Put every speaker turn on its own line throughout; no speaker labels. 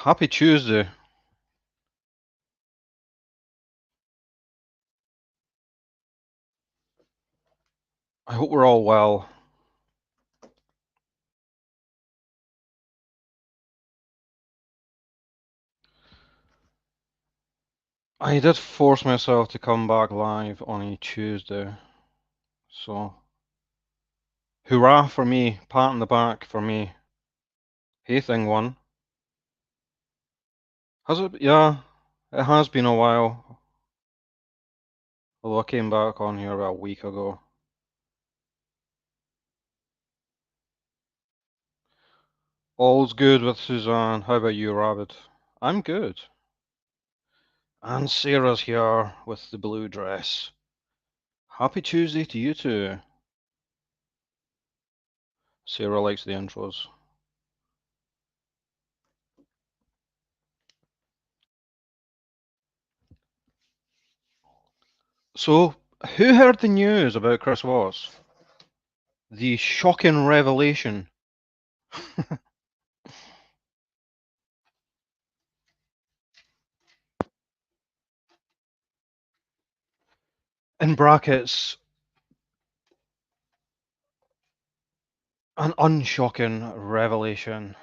Happy Tuesday. I hope we're all well. I did force myself to come back live on a Tuesday, so hurrah for me, pat on the back for me. Hey thing one. Has it? Yeah, it has been a while, although I came back on here about a week ago. All's good with Suzanne. How about you, Rabbit? I'm good. And Sarah's here with the blue dress. Happy Tuesday to you too. Sarah likes the intros. So, who heard the news about Chris Watts? The shocking revelation. In brackets, an unshocking revelation.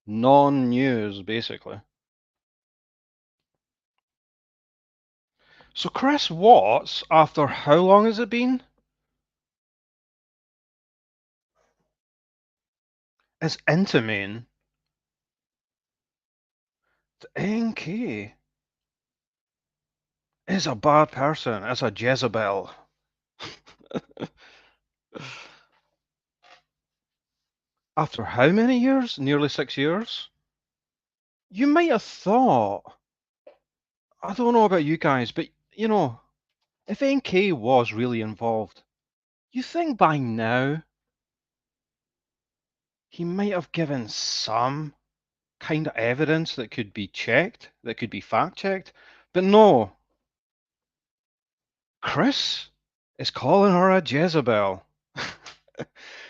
Non-news, basically. So Chris Watts, after how long has it been? Is intimate. The NK is a bad person. It's a Jezebel. After how many years? Nearly 6 years? You might have thought, I don't know about you guys, but you know, if NK was really involved, you think by now he might have given some kind of evidence that could be checked, that could be fact checked. But no, Chris is calling her a Jezebel.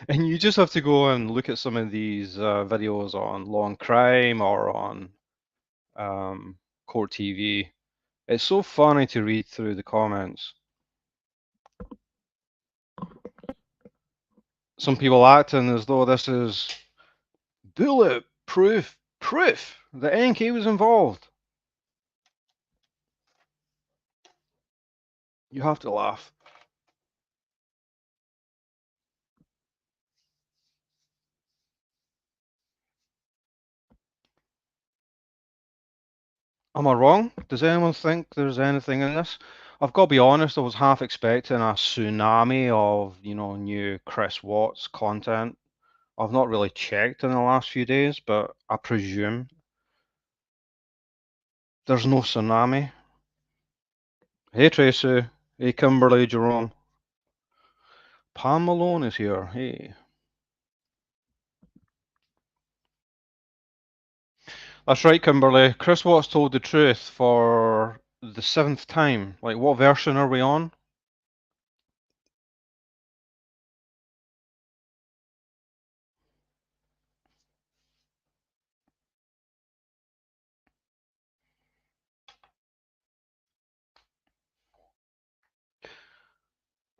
And you just have to go and look at some of these videos on Law and Crime or on Court TV. It's so funny to read through the comments. Some people acting as though this is bulletproof proof that NK was involved. You have to laugh. Am I wrong? Does anyone think there's anything in this? I've got to be honest, I was half expecting a tsunami of, new Chris Watts content. I've not really checked in the last few days, but I presume there's no tsunami. Hey Tracy, hey Kimberly, Jerome. Pam Malone is here, hey. That's right, Kimberly. Chris Watts told the truth for the 7th time. Like, what version are we on?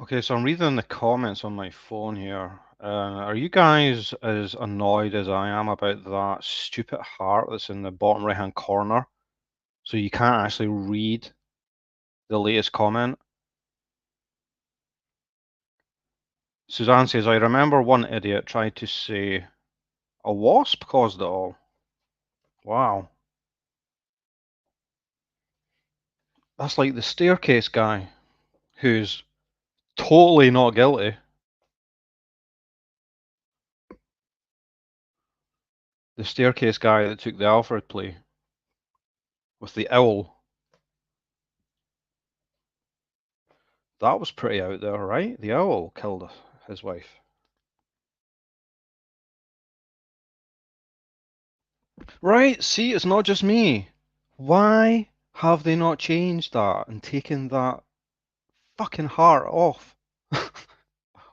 Okay, so I'm reading the comments on my phone here. Are you guys as annoyed as I am about that stupid heart that's in the bottom right-hand corner? So you can't actually read the latest comment? Suzanne says, I remember one idiot tried to say a wasp caused it all. Wow. That's like the staircase guy who's totally not guilty. The staircase guy that took the Alfred play with the owl. That was pretty out there, right? The owl killed his wife. Right, see, it's not just me. Why have they not changed that and taken that fucking heart off?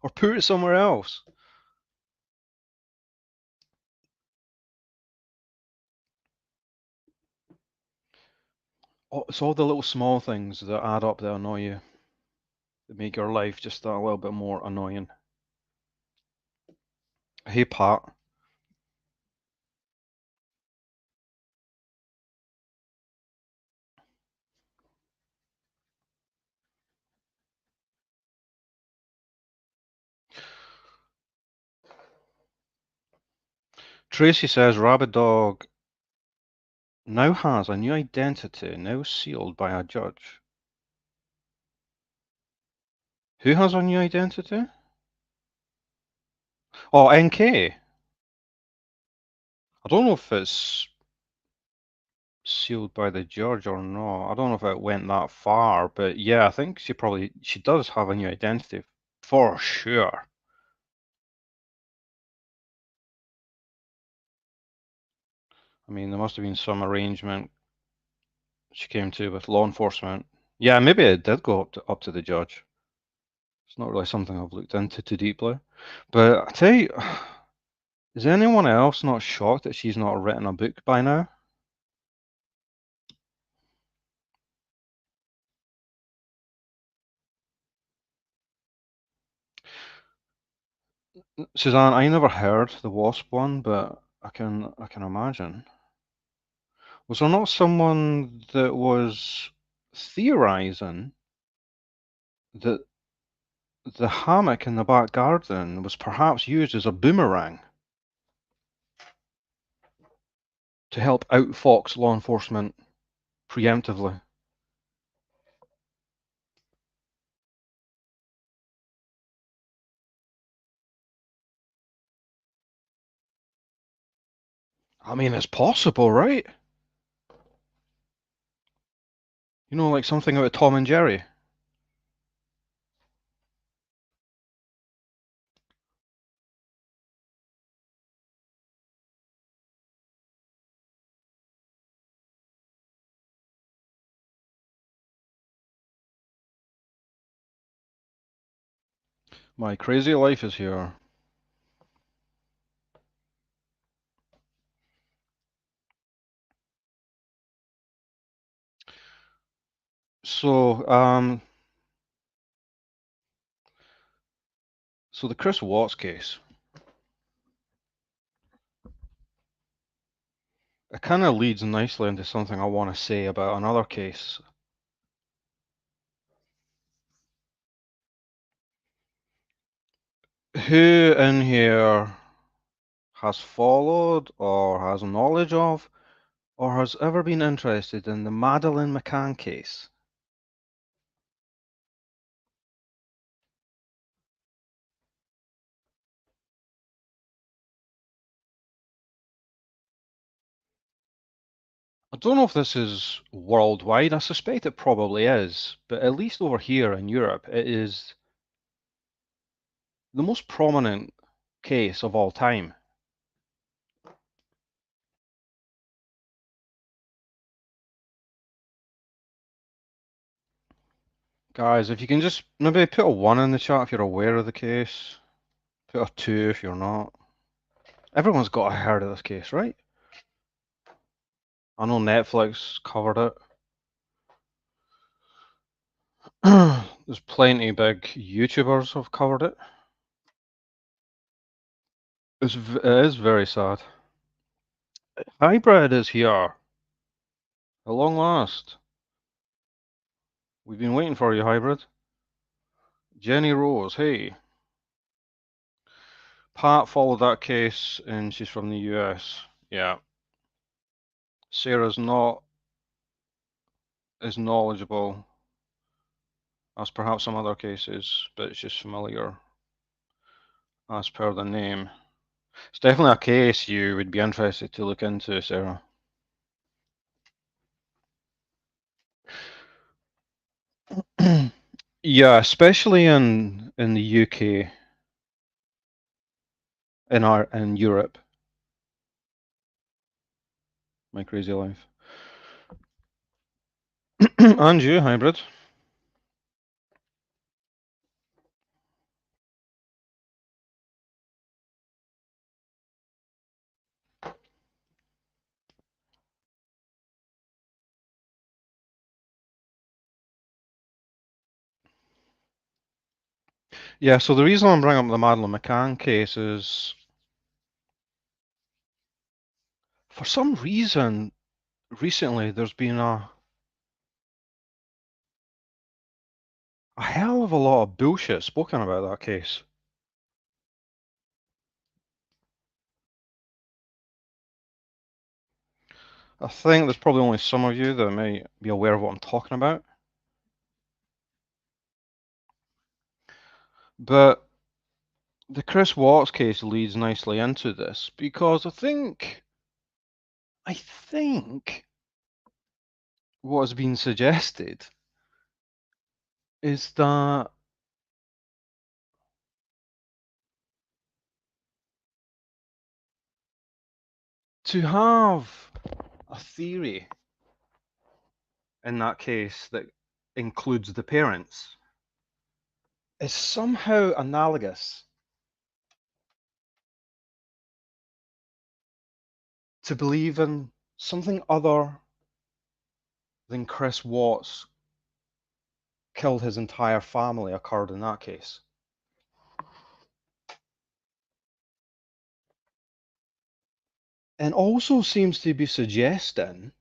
Or put it somewhere else? It's all the little small things that add up that annoy you, that make your life just a little bit more annoying. Hey, Pat. Tracy says Rabid Dog now has a new identity, now sealed by a judge. Who has a new identity? Oh, NK. I don't know if it's sealed by the judge or not. I don't know if it went that far, but yeah, I think she does have a new identity for sure. I mean, there must have been some arrangement she came to with law enforcement. Yeah, maybe it did go up to the judge. It's not really something I've looked into too deeply. But I tell you, is anyone else not shocked that she's not written a book by now? Suzanne, I never heard the Wasp one, but I can imagine. Was there not someone that was theorizing that the hammock in the back garden was perhaps used as a boomerang to help outfox law enforcement preemptively? I mean, it's possible, right? You know, like something about Tom and Jerry. My crazy life is here. So, so the Chris Watts case, it kind of leads nicely into something I want to say about another case. Who in here has followed or has knowledge of or has ever been interested in the Madeline McCann case? I don't know if this is worldwide. I suspect it probably is, but at least over here in Europe, it is the most prominent case of all time. Guys, if you can just maybe put a 1 in the chat if you're aware of the case, put a 2 if you're not. Everyone's got a heard of this case, right? I know Netflix covered it. There's plenty big YouTubers have covered it. It is very sad. Hybrid is here. At long last. We've been waiting for you, Hybrid. Jenny Rose, hey. Pat followed that case and she's from the US. Yeah. Sarah's not as knowledgeable as perhaps some other cases, but it's just familiar as per the name. It's definitely a case you would be interested to look into, Sarah. Yeah, especially in the UK, in Europe. My crazy life. And you, Hybrid. Yeah, so the reason I'm bringing up the Madeline McCann case is, for some reason, recently there's been a hell of a lot of bullshit spoken about that case. I think there's probably only some of you that may be aware of what I'm talking about. But the Chris Watts case leads nicely into this because I think what has been suggested is that to have a theory in that case that includes the parents is somehow analogous to believing something other than Chris Watts killed his entire family occurred in that case. And also seems to be suggesting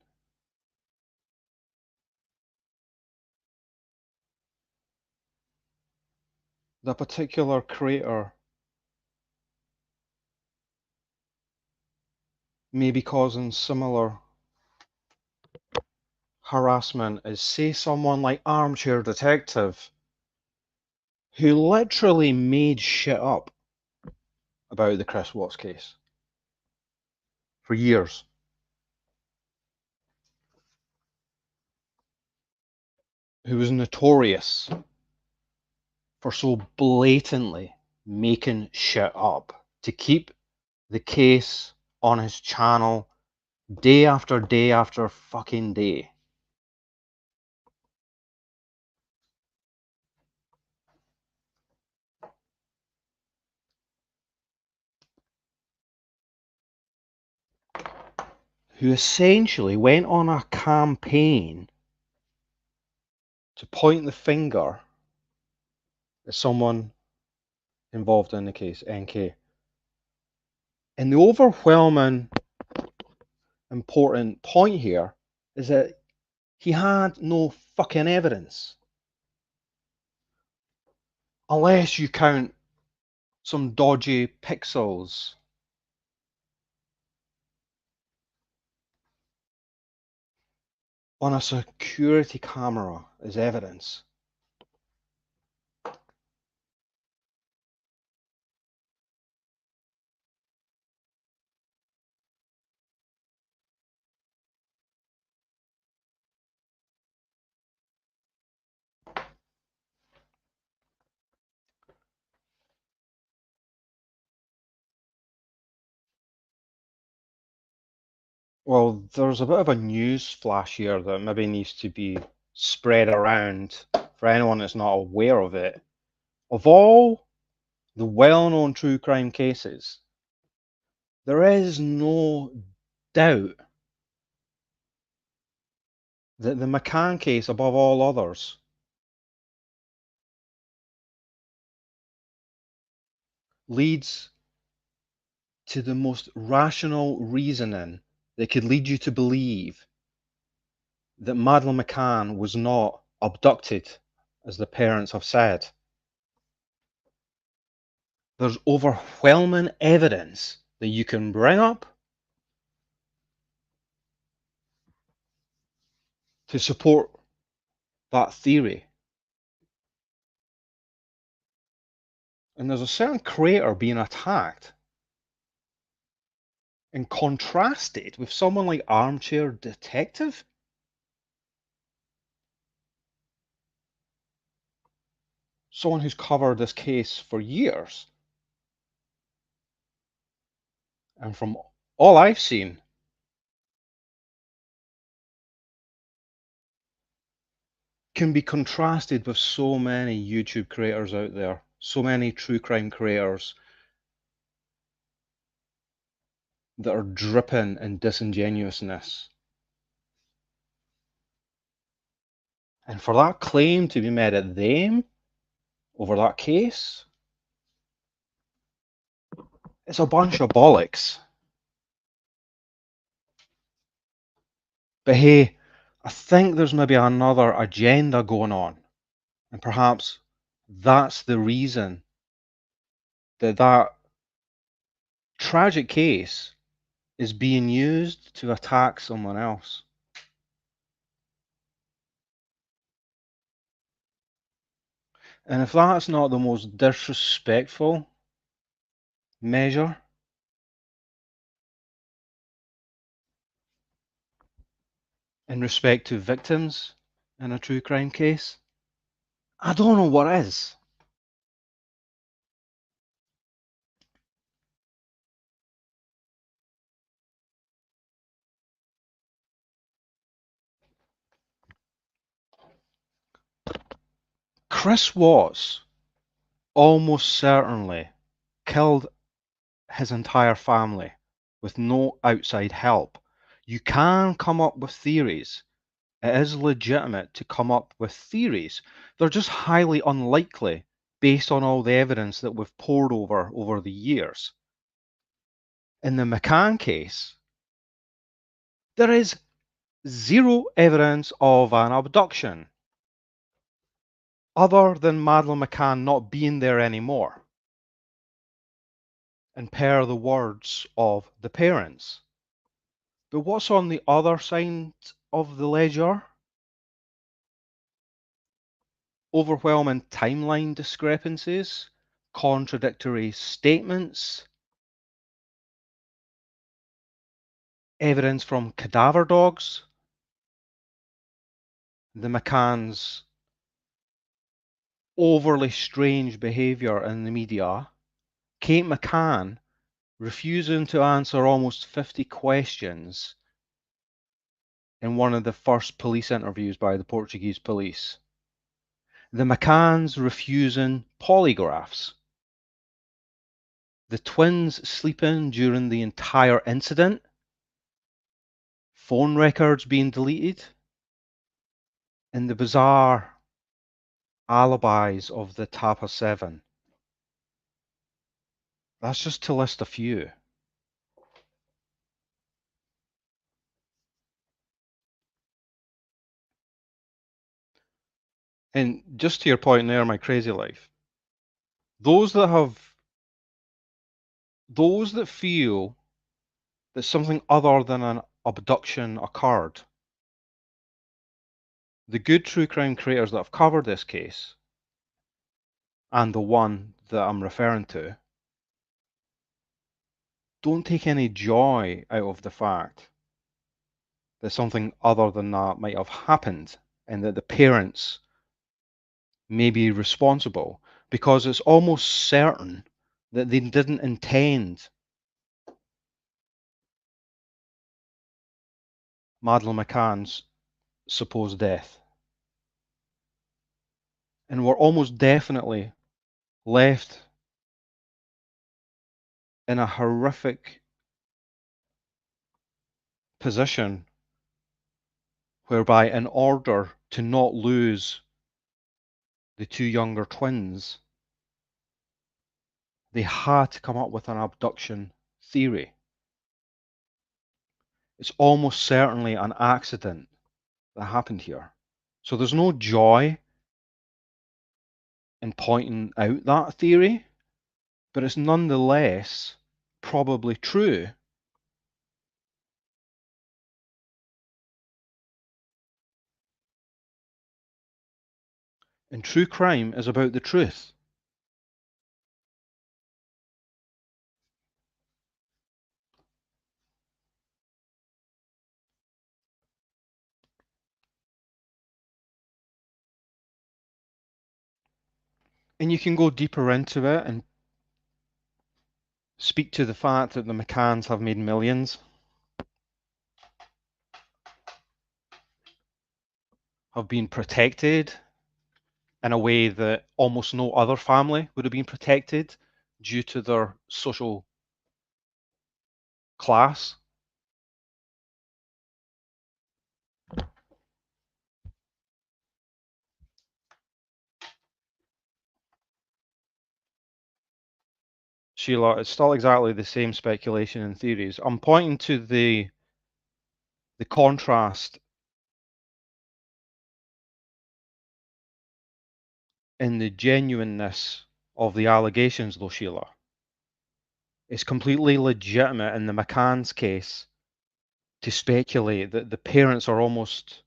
the particular creator may be causing similar harassment as, say, someone like Armchair Detective, who literally made shit up about the Chris Watts case for years, who was notorious for so blatantly making shit up to keep the case on his channel day after day after fucking day. Who essentially went on a campaign to point the finger at someone involved in the case, NK. And the overwhelming important point here is that he had no fucking evidence. Unless you count some dodgy pixels on a security camera as evidence. Well, there's a bit of a news flash here that maybe needs to be spread around for anyone that's not aware of it. Of all the well-known true crime cases, there is no doubt that the McCann case, above all others, leads to the most rational reasoning that could lead you to believe that Madeline McCann was not abducted, as the parents have said. There's overwhelming evidence that you can bring up to support that theory. And there's a certain creator being attacked and contrasted with someone like Armchair Detective. Someone who's covered this case for years. And from all I've seen, can be contrasted with so many YouTube creators out there, so many true crime creators that are dripping in disingenuousness. And for that claim to be made at them over that case, It's a bunch of bollocks. But hey, I think there's maybe another agenda going on. And perhaps that's the reason that tragic case is being used to attack someone else. And if that's not the most disrespectful measure in respect to victims in a true crime case, I don't know what is. Chris Watts almost certainly killed his entire family with no outside help. You can come up with theories. It is legitimate to come up with theories. They're just highly unlikely based on all the evidence that we've poured over the years. In the McCann case, there is zero evidence of an abduction other than Madeline McCann not being there anymore. And per the words of the parents. But what's on the other side of the ledger? Overwhelming timeline discrepancies, contradictory statements, evidence from cadaver dogs, the McCann's overly strange behaviour in the media, Kate McCann refusing to answer almost 50 questions in one of the first police interviews by the Portuguese police. The McCanns refusing polygraphs. The twins sleeping during the entire incident. Phone records being deleted. And the bizarre alibis of the Tapa 7. That's just to list a few. And just to your point there, my crazy life, those that feel that something other than an abduction occurred, the good true crime creators that have covered this case, and the one that I'm referring to, don't take any joy out of the fact that something other than that might have happened and that the parents may be responsible, because it's almost certain that they didn't intend Madeline McCann's supposed death. And we're almost definitely left in a horrific position whereby, in order to not lose the two younger twins, they had to come up with an abduction theory. It's almost certainly an accident that happened here. So there's no joy in pointing out that theory, but it's nonetheless probably true. And true crime is about the truth. And you can go deeper into it and speak to the fact that the McCanns have made millions, have been protected in a way that almost no other family would have been protected due to their social class. Sheila, it's still exactly the same speculation and theories. I'm pointing to the contrast in the genuineness of the allegations, though, Sheila. It's completely legitimate in the McCann's case to speculate that the parents are almost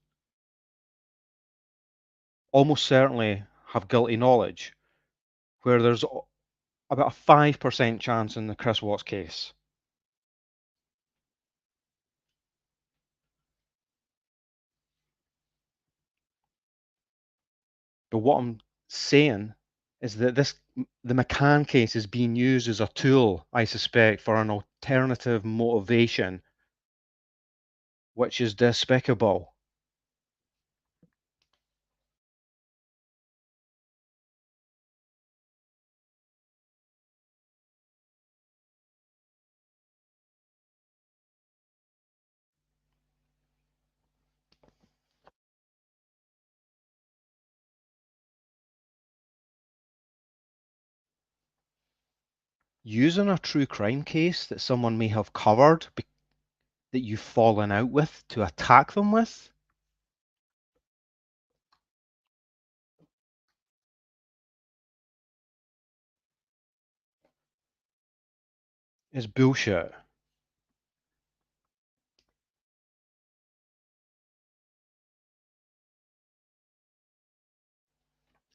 certainly have guilty knowledge, where there's about a 5% chance in the Chris Watts case. But what I'm saying is that the McCann case is being used as a tool, I suspect, for an alternative motivation, which is despicable. Using a true crime case that someone may have covered that you've fallen out with to attack them with is bullshit.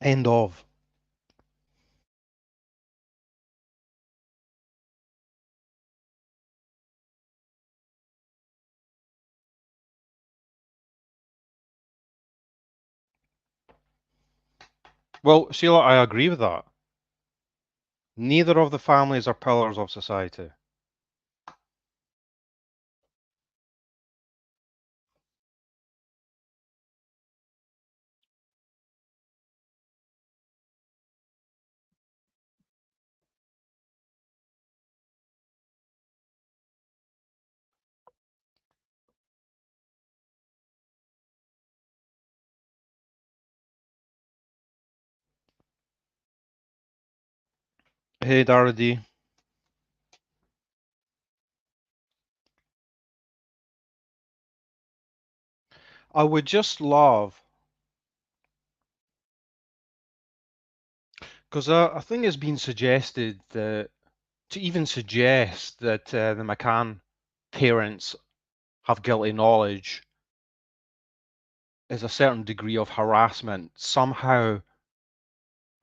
End of. Well, Sheila, I agree with that. Neither of the families are pillars of society. Hey, Darady. I would just love, because I think it's been suggested that to even suggest that the McCann parents have guilty knowledge is a certain degree of harassment, somehow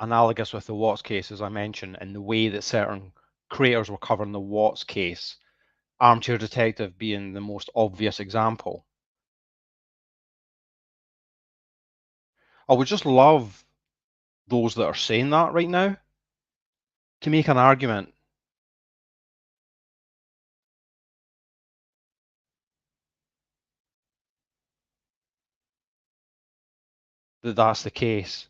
analogous with the Watts case, as I mentioned, in the way that certain creators were covering the Watts case, Armchair Detective being the most obvious example. I would just love those that are saying that right now to make an argument that that's the case.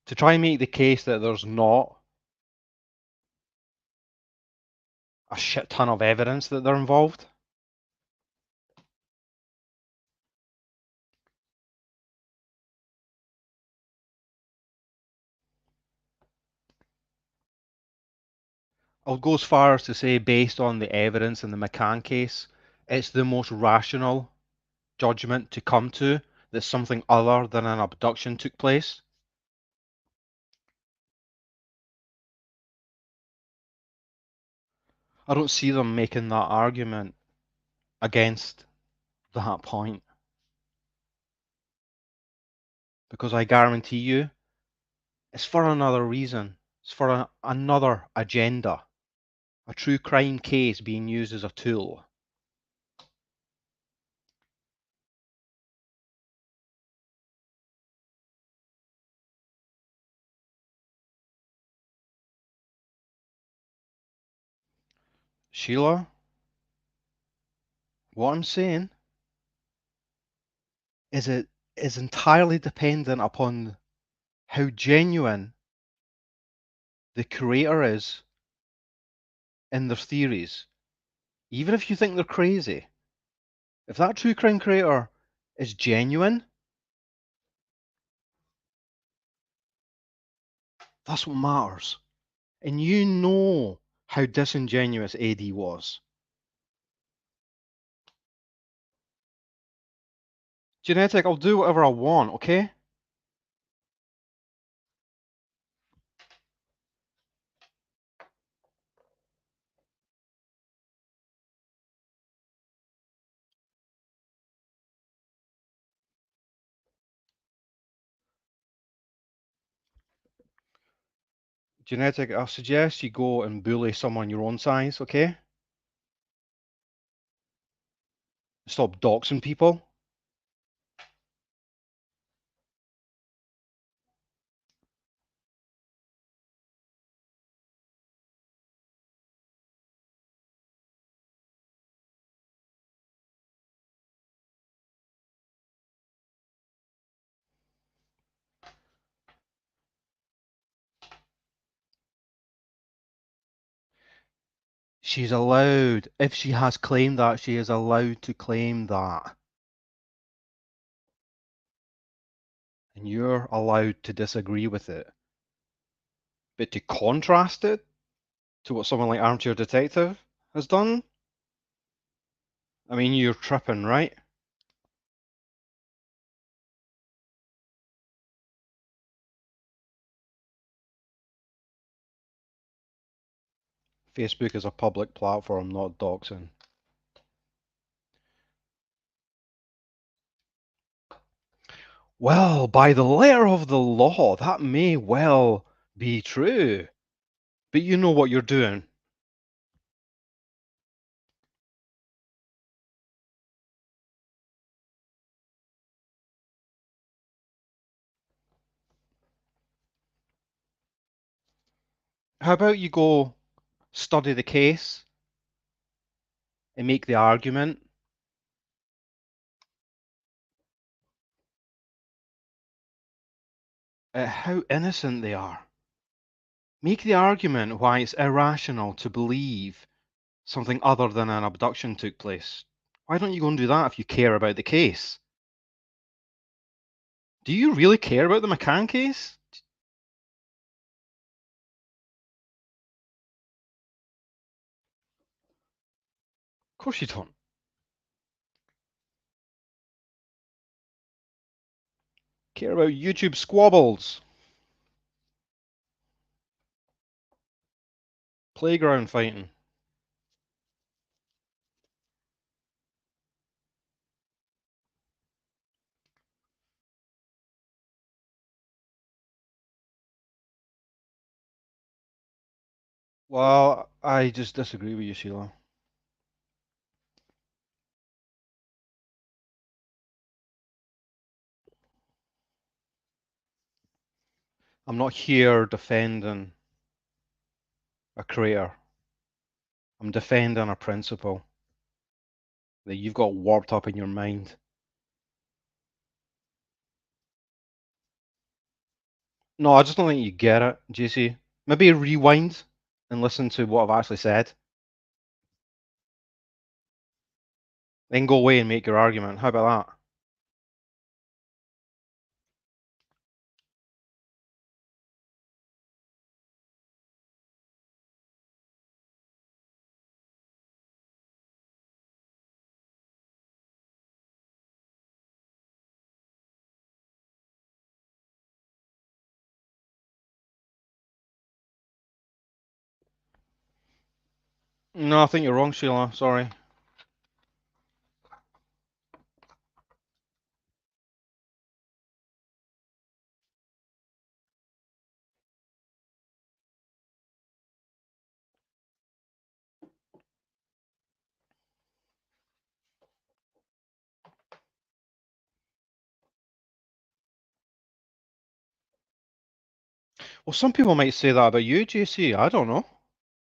To try and make the case that there's not a shit ton of evidence that they're involved. I'll go as far as to say, based on the evidence in the McCann case, it's the most rational judgment to come to that something other than an abduction took place. I don't see them making that argument against that point, because I guarantee you it's for another reason. It's for another agenda. A true crime case being used as a tool. Sheila, what I'm saying is it is entirely dependent upon how genuine the creator is in their theories. Even if you think they're crazy, if that true crime creator is genuine, That's what matters. And you know how disingenuous AD was. Genetic, I'll do whatever I want, okay? Genetic, I'll suggest you go and bully someone your own size, okay? Stop doxing people. She's allowed, if she has claimed that, she is allowed to claim that. And you're allowed to disagree with it. But to contrast it to what someone like Armchair Detective has done, I mean, you're tripping, right? Facebook is a public platform, not doxing. Well, by the letter of the law, that may well be true. But you know what you're doing. How about you go study the case and make the argument at how innocent they are? Make the argument why it's irrational to believe something other than an abduction took place. Why don't you go and do that if you care about the case? Do you really care about the McCann case? Of course you don't. Care about YouTube squabbles, playground fighting. Well, I just disagree with you, Sheila. I'm not here defending a creator. I'm defending a principle that you've got warped up in your mind. No, I just don't think you get it, JC. Maybe rewind and listen to what I've actually said. Then go away and make your argument. How about that? No, I think you're wrong, Sheila. Sorry. Well, some people might say that about you, JC. I don't know.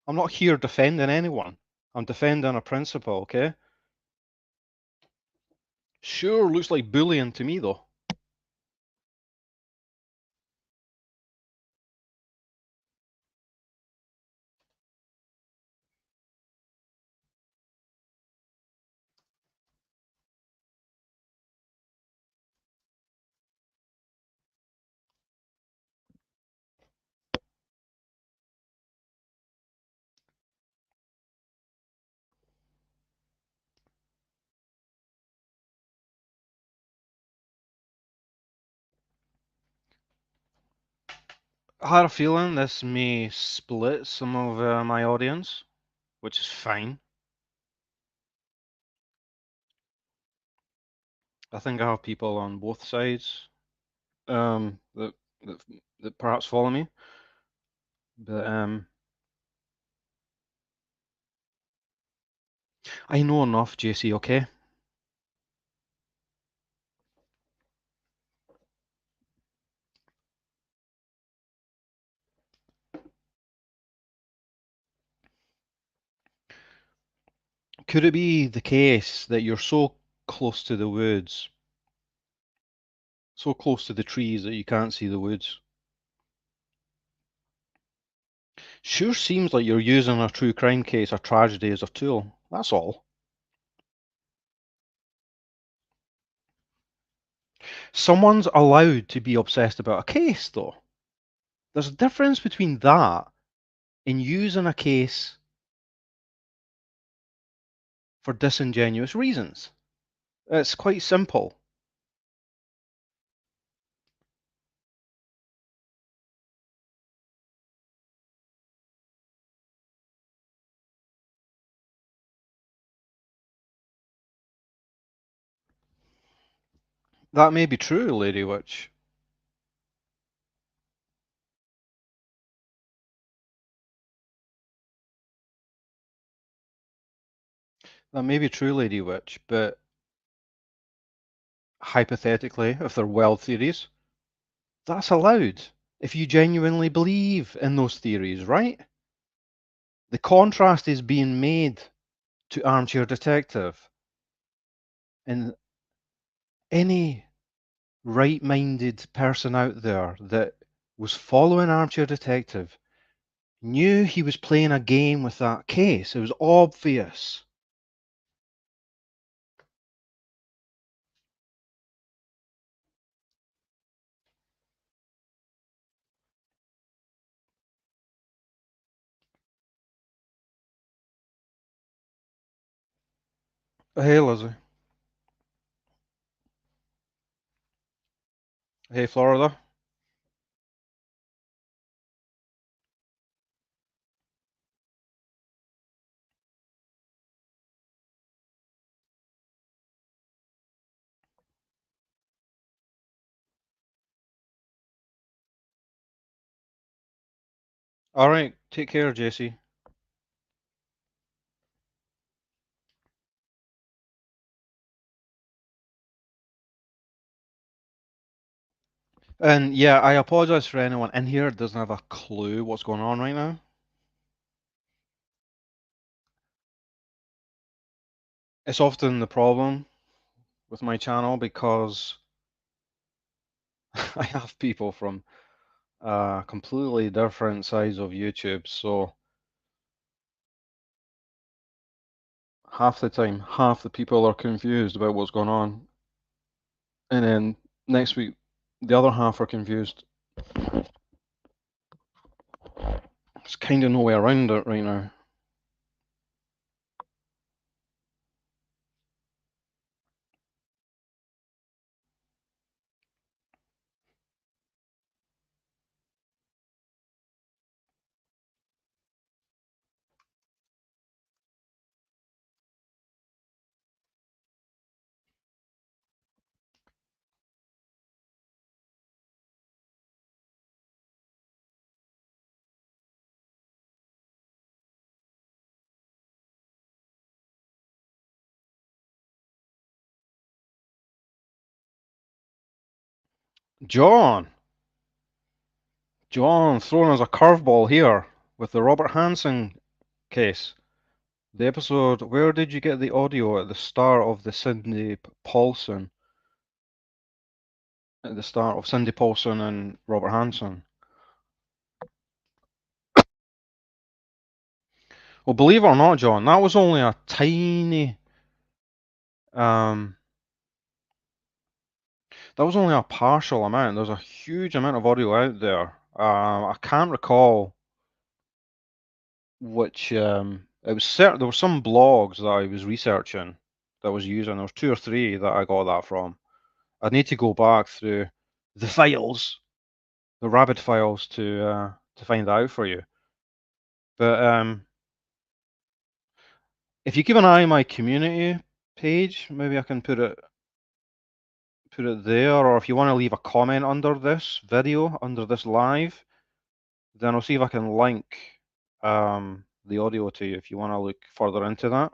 I'm not here defending anyone. I'm defending a principle, okay? Sure, looks like bullying to me, though. I had a feeling this may split some of my audience, which is fine. I think I have people on both sides that, that that perhaps follow me, but I know enough, JC. Okay. Could it be the case that you're so close to the woods, so close to the trees that you can't see the woods? Sure seems like you're using a true crime case or tragedy as a tool. That's all. Someone's allowed to be obsessed about a case, though. There's a difference between that and using a case for disingenuous reasons. It's quite simple. That may be true, Lady Witch. That may be true, Lady Witch, but hypothetically, if they're wild theories, that's allowed if you genuinely believe in those theories, right? The contrast is being made to Armchair Detective, and any right-minded person out there that was following Armchair Detective knew he was playing a game with that case. It was obvious. Hey, Lizzie. Hey, Florida. All right, take care, JC. And yeah, I apologize for anyone in here that doesn't have a clue what's going on right now. It's often the problem with my channel because I have people from completely different sides of YouTube, so half the time, half the people are confused about what's going on, and then next week, the other half are confused. There's kind of no way around it right now. John! John throwing us a curveball here with the Robert Hansen case. The episode, where did you get the audio at the start of the Cindy Paulson? At the start of Cindy Paulson and Robert Hansen. Well, believe it or not, John, that was only a tiny, that was only a partial amount. There's a huge amount of audio out there. I can't recall which, it was certain, there were some blogs that I was researching that I was using. There was two or three that I got that from. I need to go back through the files the rabbit files to find that out for you. But if you keep an eye on my community page, maybe I can put it there, or if you want to leave a comment under this video, under this live, then I'll see if I can link the audio to you if you want to look further into that.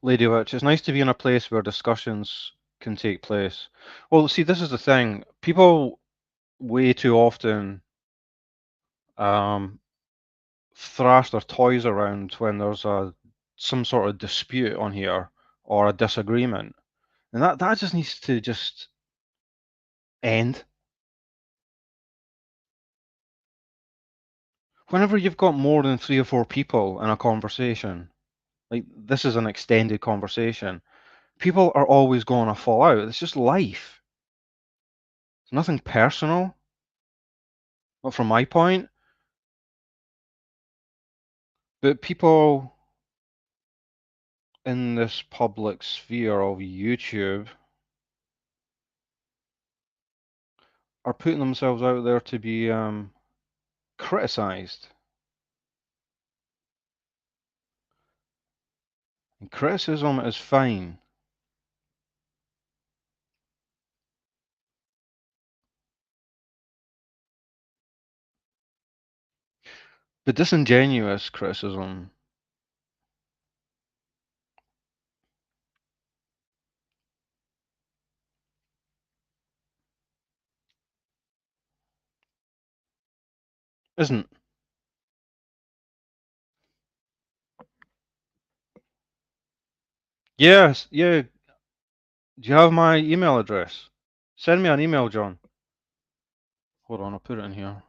Lady Witch, it's nice to be in a place where discussions can take place. Well, see, this is the thing. People way too often um, thrash their toys around when there's some sort of dispute on here or a disagreement, and that just needs to just end. Whenever you've got more than 3 or 4 people in a conversation, like this is an extended conversation, people are always going to fall out. It's just life. It's nothing personal, not from my point. But people in this public sphere of YouTube are putting themselves out there to be criticized. And criticism is fine. But disingenuous criticism isn't. Yes, yeah. Do you have my email address? Send me an email, John. Hold on, I'll put it in here.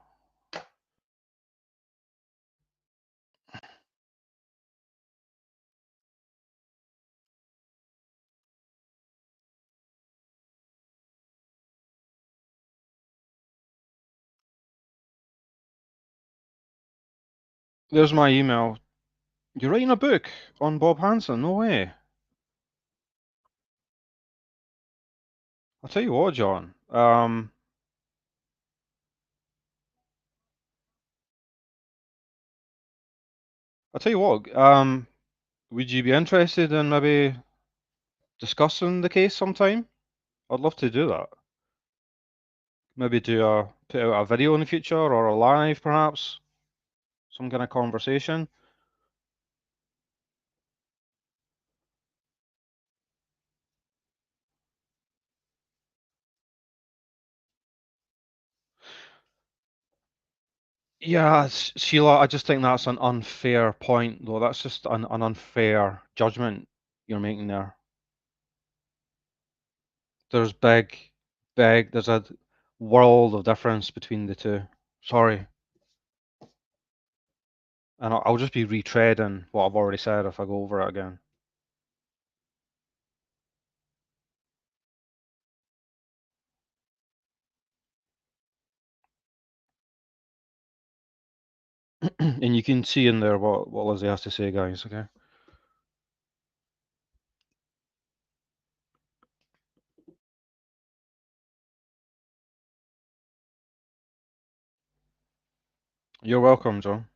There's my email. You're writing a book on Bob Hansen? No way. I'll tell you what, John. I'll tell you what. Would you be interested in maybe discussing the case sometime? I'd love to do that. Maybe put out a video in the future or a live, perhaps some kind of conversation. Yeah, Sheila, I just think that's an unfair point, though. That's just an unfair judgment you're making there. There's there's a world of difference between the two. Sorry. And I'll just be retreading what I've already said if I go over it again. And you can see in there what Lizzie has to say, guys, okay? You're welcome, John.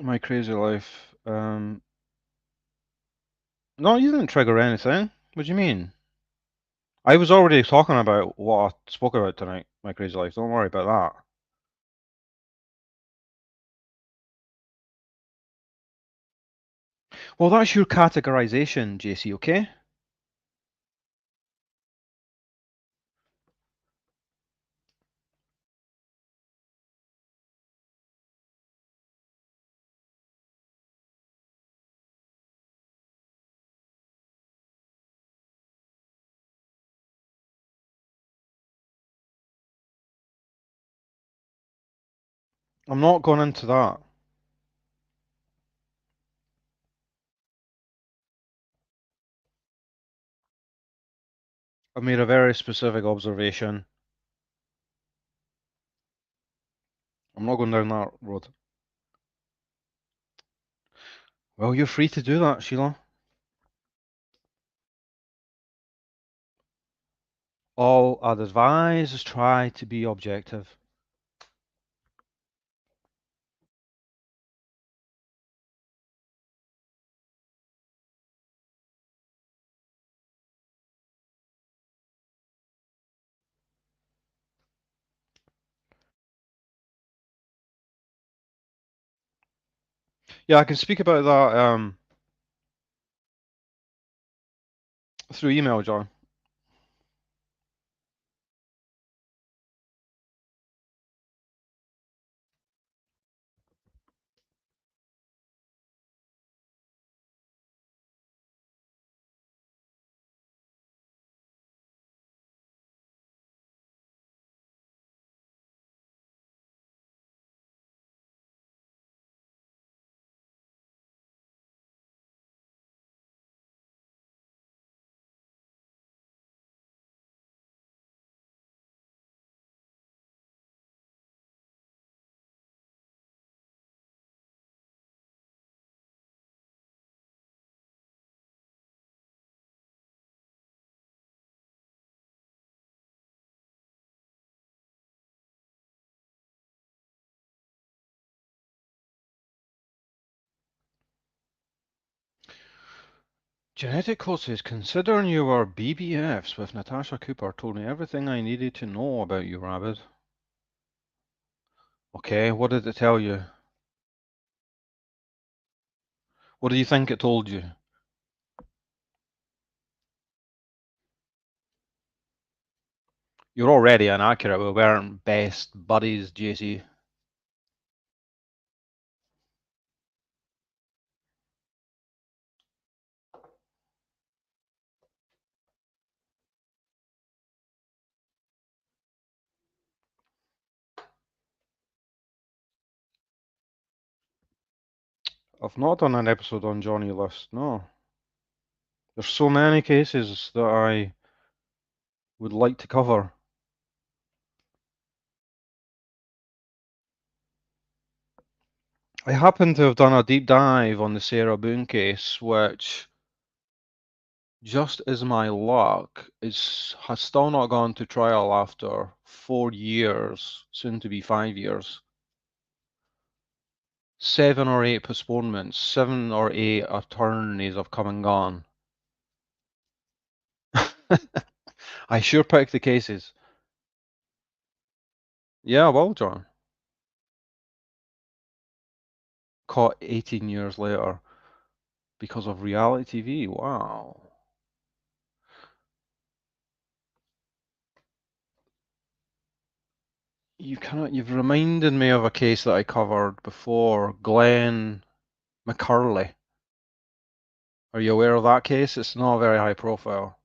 My crazy life. No, you didn't trigger anything. What do you mean? I was already talking about what I spoke about tonight, my crazy life. Don't worry about that. Well, that's your categorization, JC, okay? I'm not going into that. I made a very specific observation. I'm not going down that road. Well, you're free to do that, Sheila. All I'd advise is try to be objective. Yeah, I can speak about that through email, John. Genetic Code says, considering you were BBFs with Natasha Cooper, told me everything I needed to know about you, Rabbit. Okay, what did it tell you? What do you think it told you? You're already inaccurate. We weren't best buddies, JC. I've not done an episode on Johnny List, no. There's so many cases that I would like to cover. I happen to have done a deep dive on the Sarah Boone case, which, just as my luck, has still not gone to trial after 4 years, soon to be 5 years. 7 or 8 postponements, 7 or 8 attorneys have come and gone. I sure picked the cases. Yeah, well, John. Caught 18 years later because of reality TV. Wow. You've reminded me of a case that I covered before, Glenn McCurley. Are you aware of that case? It's not very high profile.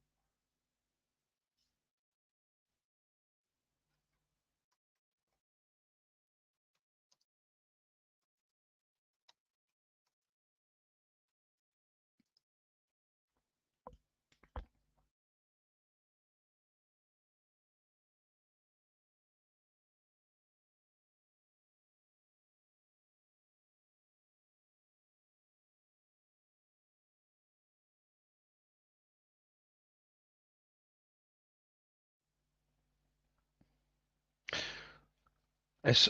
It's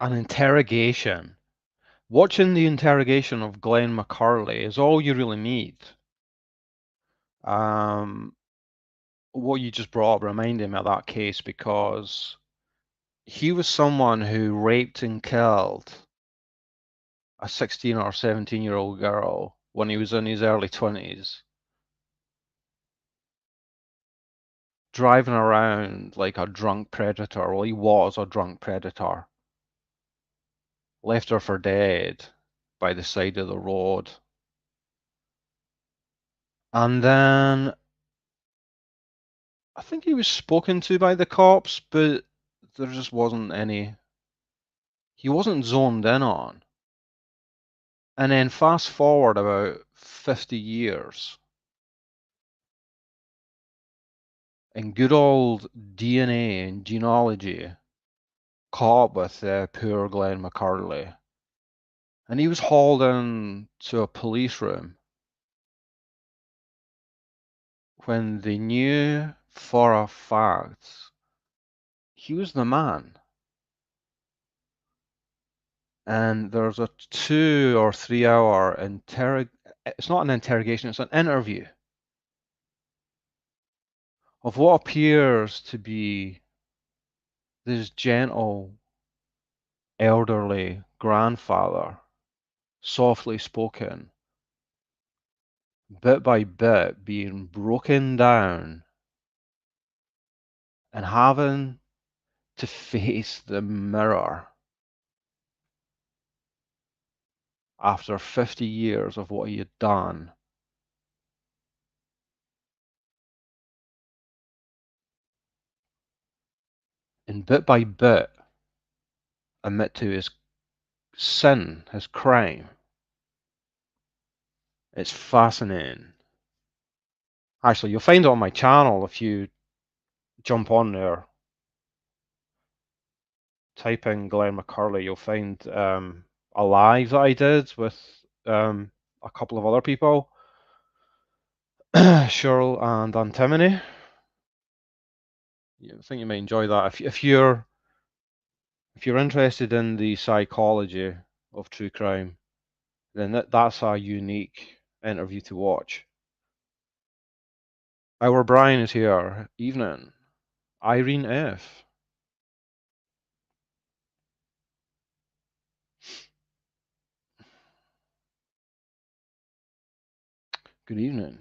an interrogation. Watching the interrogation of Glenn McCurley is all you really need. What you just brought up reminded me of that case because he was someone who raped and killed a 16 or 17-year-old girl when he was in his early 20s, driving around like a drunk predator. Well, he was a drunk predator. Left her for dead by the side of the road. And then I think he was spoken to by the cops, but there just wasn't any. He wasn't zoned in on. And then fast forward about 50 years, And good old DNA and genealogy caught up with poor Glenn McCurley. And he was hauled in to a police room when they knew for a fact he was the man. And there's a 2 or 3 hour it's not an interrogation, it's an interview of what appears to be this gentle, elderly grandfather, softly spoken, bit by bit being broken down and having to face the mirror after 50 years of what he had done. And bit by bit admit to his sin, his crime. It's fascinating. Actually, you'll find it on my channel if you jump on there. Type in Glenn McCurley, you'll find a live that I did with a couple of other people, Cheryl and Antimony. I think you might enjoy that. If you're interested in the psychology of true crime, then that's a unique interview to watch. Our Brian is here. Evening. Irene F. Good evening.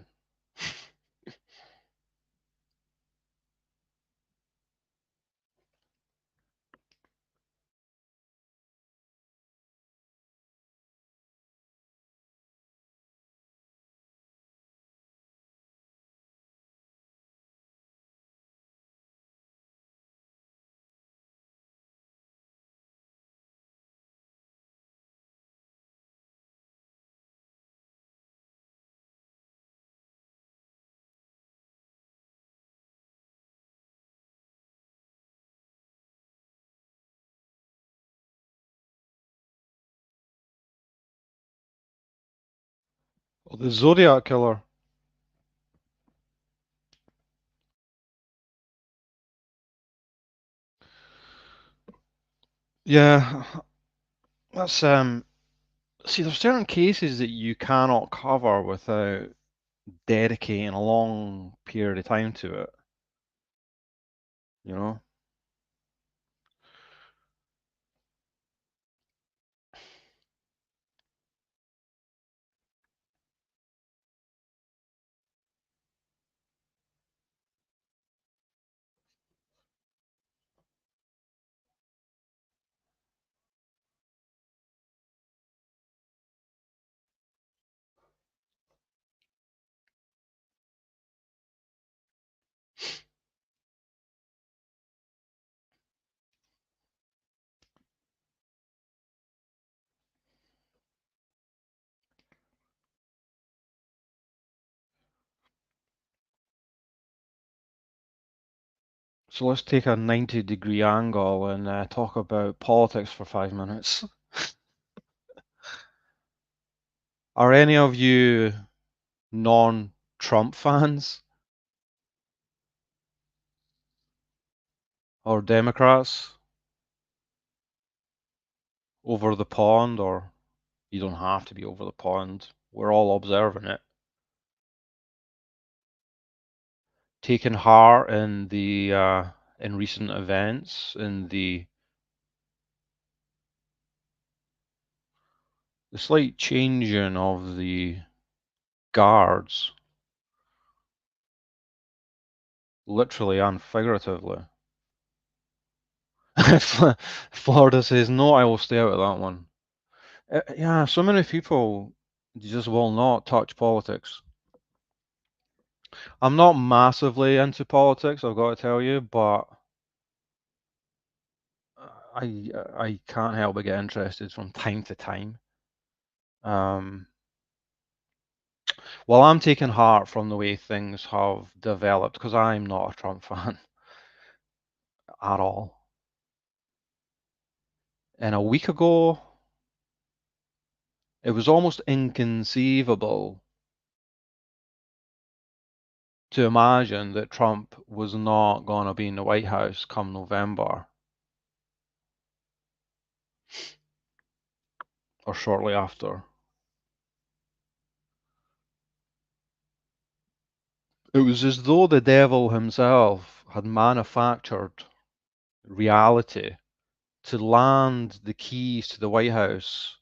Oh, the Zodiac Killer. Yeah, that's see, there's certain cases that you cannot cover without dedicating a long period of time to it, you know? So let's take a 90-degree angle and talk about politics for 5 minutes. Are any of you non-Trump fans or Democrats over the pond? Or you don't have to be over the pond. We're all observing it. Taking heart in the in recent events, in the slight changing of the guards, literally and figuratively. Florida says no, I will stay out of that one. Yeah, so many people just will not touch politics. I'm not massively into politics, I've got to tell you, but I can't help but get interested from time to time. Um, Well, I'm taking heart from the way things have developed because I'm not a Trump fan at all. And a week ago, it was almost inconceivable to imagine that Trump was not going to be in the White House come November or shortly after. It was as though the devil himself had manufactured reality to land the keys to the White House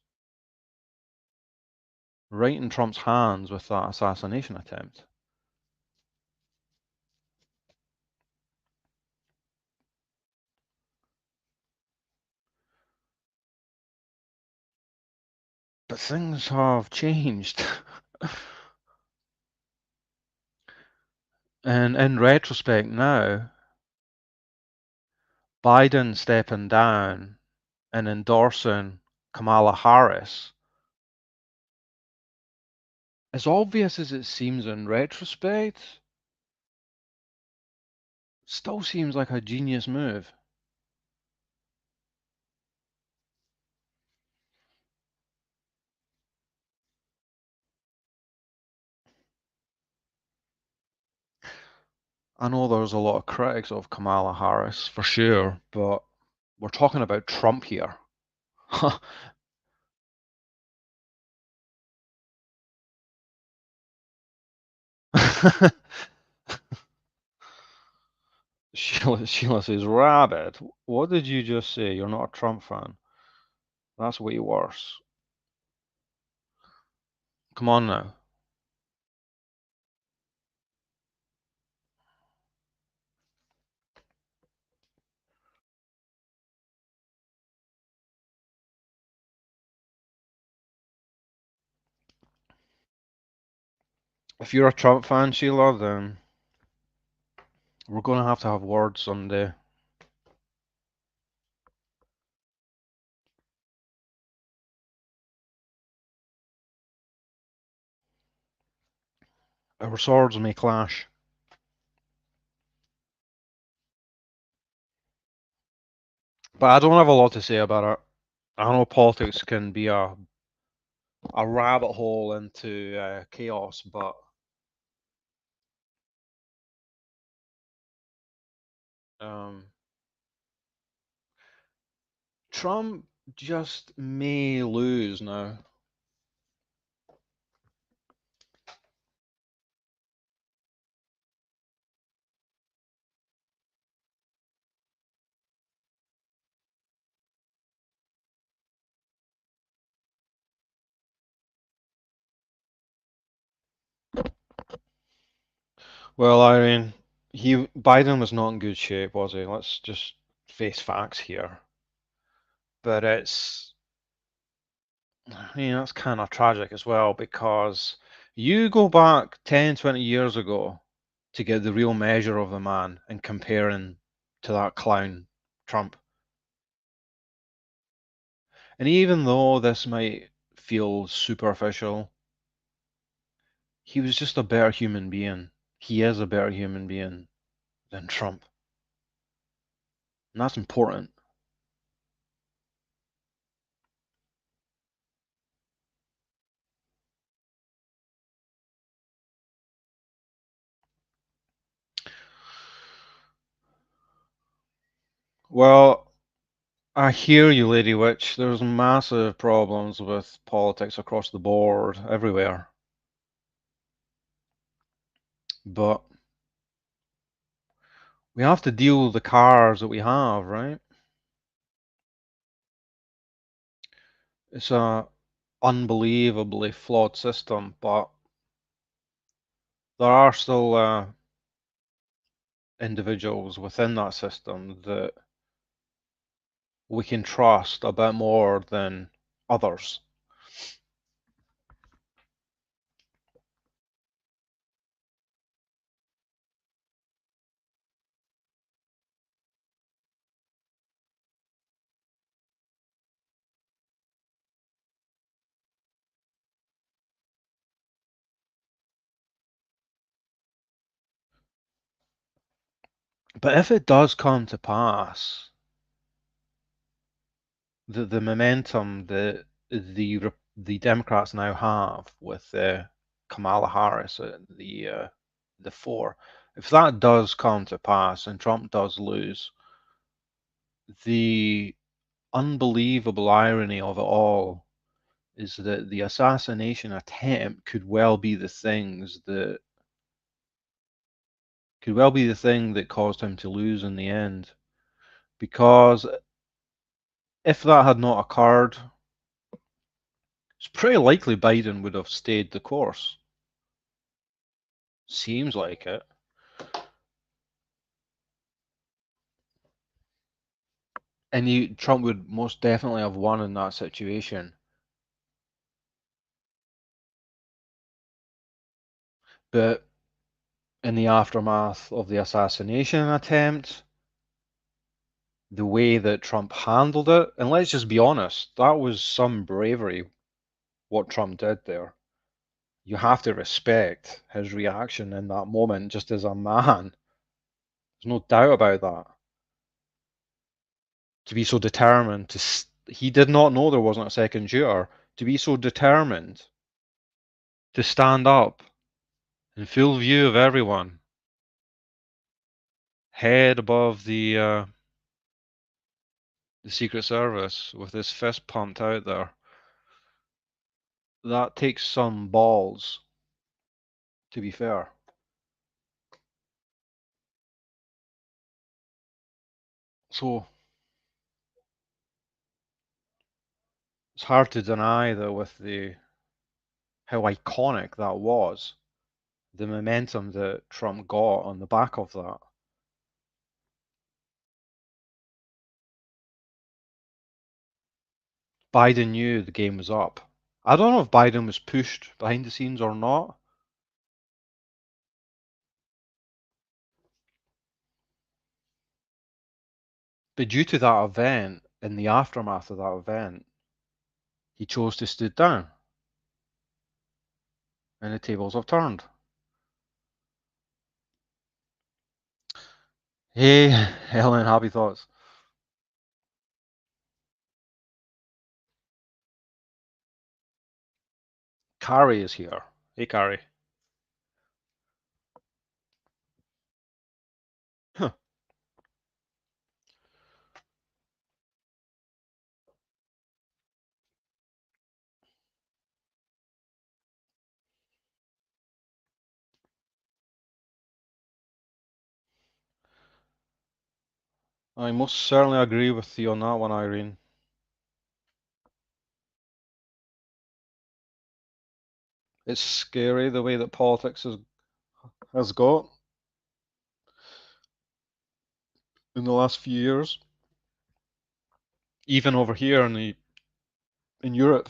right in Trump's hands with that assassination attempt. But things have changed. And in retrospect now, Biden stepping down and endorsing Kamala Harris, as obvious as it seems in retrospect, still seems like a genius move. I know there's a lot of critics of Kamala Harris for sure, but we're talking about Trump here. Sheila says, Rabbit, what did you just say? You're not a Trump fan. That's way worse. Come on now. If you're a Trump fan, Sheila, then we're going to have words someday. Our swords may clash. But I don't have a lot to say about it. I know politics can be a rabbit hole into chaos, but um, Trump just may lose now. Well, I mean, Biden was not in good shape, was he? Let's just face facts here. But it's kind of tragic as well because you go back 10, 20 years ago to get the real measure of the man and comparing to that clown, Trump. And even though this might feel superficial, he was just a better human being. He is a better human being than Trump. And that's important. Well, I hear you, Lady Witch. There's massive problems with politics across the board, everywhere. But we have to deal with the cards that we have, right? It's a unbelievably flawed system, but there are still individuals within that system that we can trust a bit more than others. But if it does come to pass, the momentum that the Democrats now have with Kamala Harris at the fore, if that does come to pass and Trump does lose, the unbelievable irony of it all is that the assassination attempt could well be the thing that caused him to lose in the end. Because if that had not occurred, it's pretty likely Biden would have stayed the course. Seems like it. And Trump would most definitely have won in that situation. But in the aftermath of the assassination attempt, the way that Trump handled it, and let's just be honest, that was some bravery what Trump did there. You have to respect his reaction in that moment just as a man. There's no doubt about that. To be so determined he did not know there wasn't a second shooter. To be so determined to stand up in full view of everyone, head above the Secret Service with his fist pumped out there. That takes some balls, to be fair. So it's hard to deny that with the how iconic that was, the momentum that Trump got on the back of that. Biden knew the game was up. I don't know if Biden was pushed behind the scenes or not, but due to that event, in the aftermath of that event, he chose to stood down, and the tables have turned. Hey, Helen, happy thoughts. Carrie is here. Hey, Carrie. Huh. I most certainly agree with you on that one, Irene. It's scary the way that politics has got in the last few years, even over here in Europe.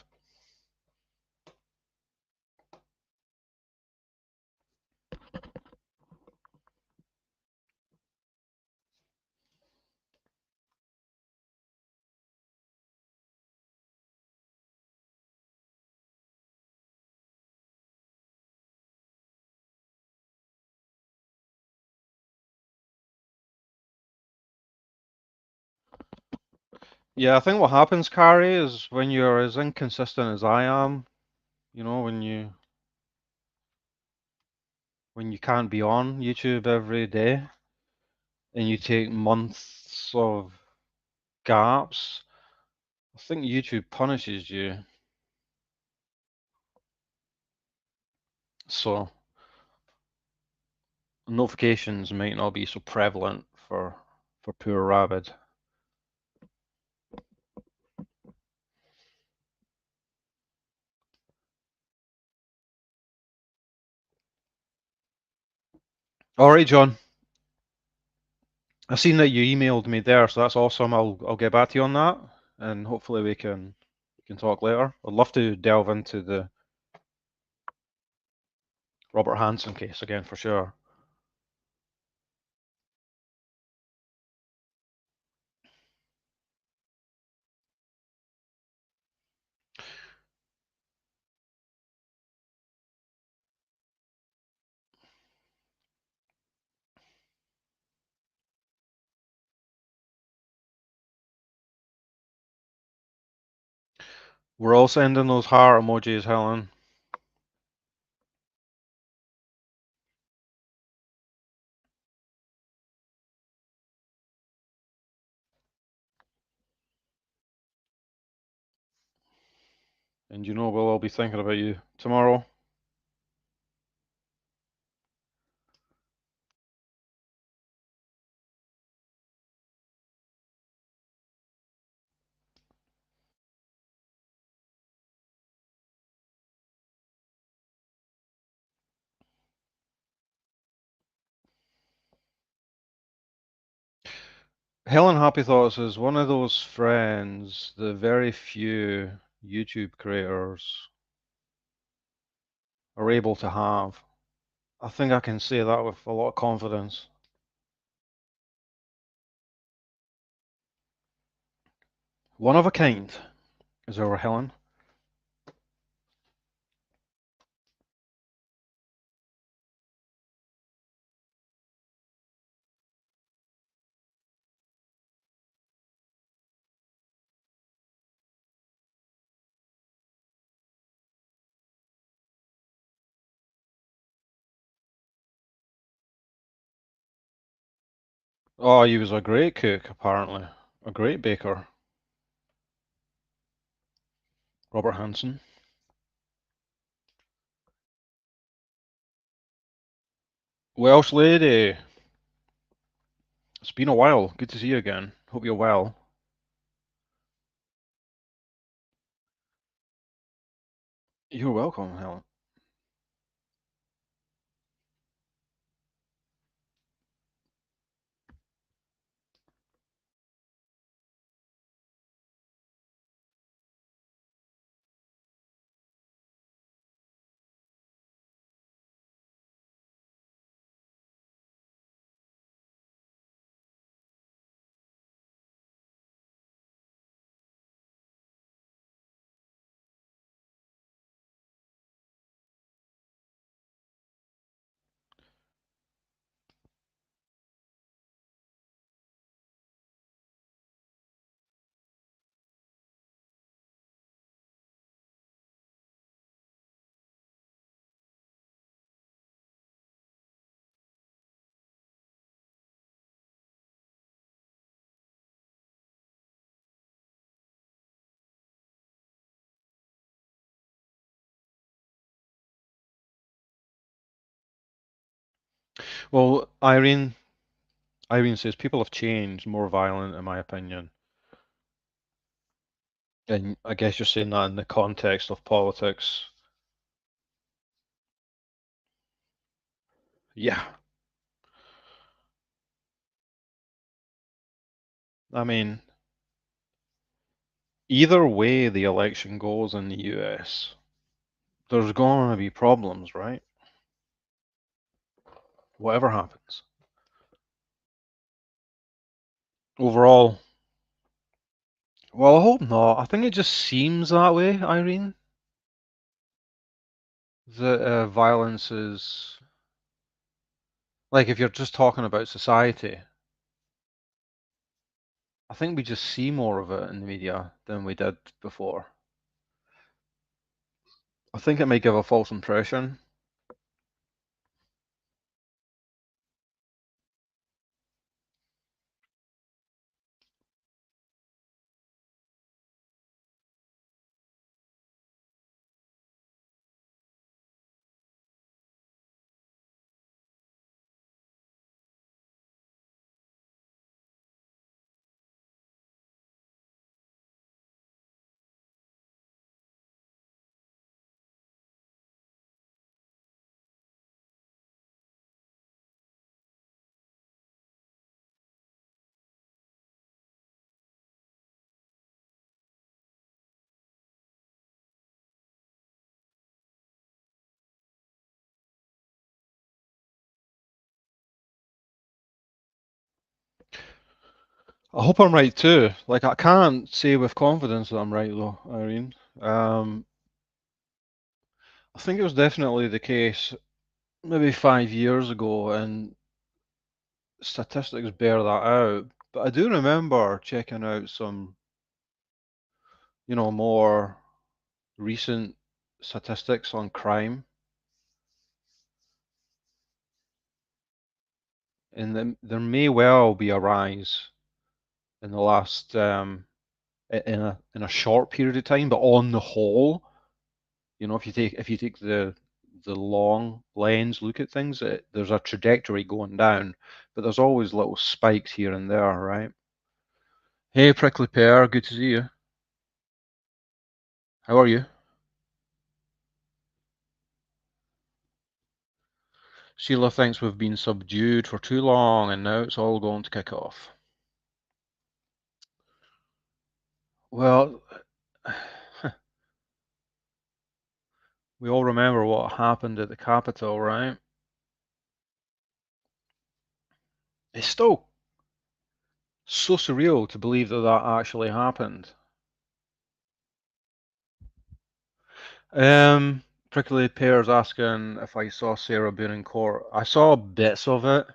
Yeah, I think what happens, Carrie, is when you're as inconsistent as I am, when you can't be on YouTube every day and you take months of gaps, I think YouTube punishes you. So notifications might not be so prevalent for poor Rabbit. All right, John. I've seen that you emailed me there, so that's awesome. I'll get back to you on that, and hopefully we can talk later. I'd love to delve into the Robert Hansen case again for sure. We're all sending those heart emojis, Helen. And you know we'll all be thinking about you tomorrow. Helen Happy Thoughts is one of those friends, the very few YouTube creators are able to have. I think I can say that with a lot of confidence. One of a kind is our Helen. Oh, he was a great cook, apparently. A great baker. Robert Hansen. Welsh lady. It's been a while. Good to see you again. Hope you're well. You're welcome, Helen. Well, Irene says people have changed, more violent, in my opinion. And I guess you're saying that in the context of politics. Yeah. I mean, either way the election goes in the US, there's going to be problems, right? Whatever happens. Overall, well, I hope not. I think it just seems that way, Irene, that violence is like if you're just talking about society, I think we just see more of it in the media than we did before. I think it may give a false impression. I hope I'm right too. Like I can't say with confidence that I'm right though, Irene. Um, I think it was definitely the case maybe 5 years ago, and statistics bear that out. But I do remember checking out some, more. recent statistics on crime, and there may well be a rise in the last in a short period of time, but on the whole, if you take the long lens look at things, there's a trajectory going down, but there's always little spikes here and there, right? Hey, Prickly Pear, good to see you. How are you? Sheila thinks we've been subdued for too long and now it's all going to kick off. Well, we all remember what happened at the Capitol, right? It's still so surreal to believe that that actually happened. Prickly Pear's asking if I saw Sarah Boone in court. I saw bits of it,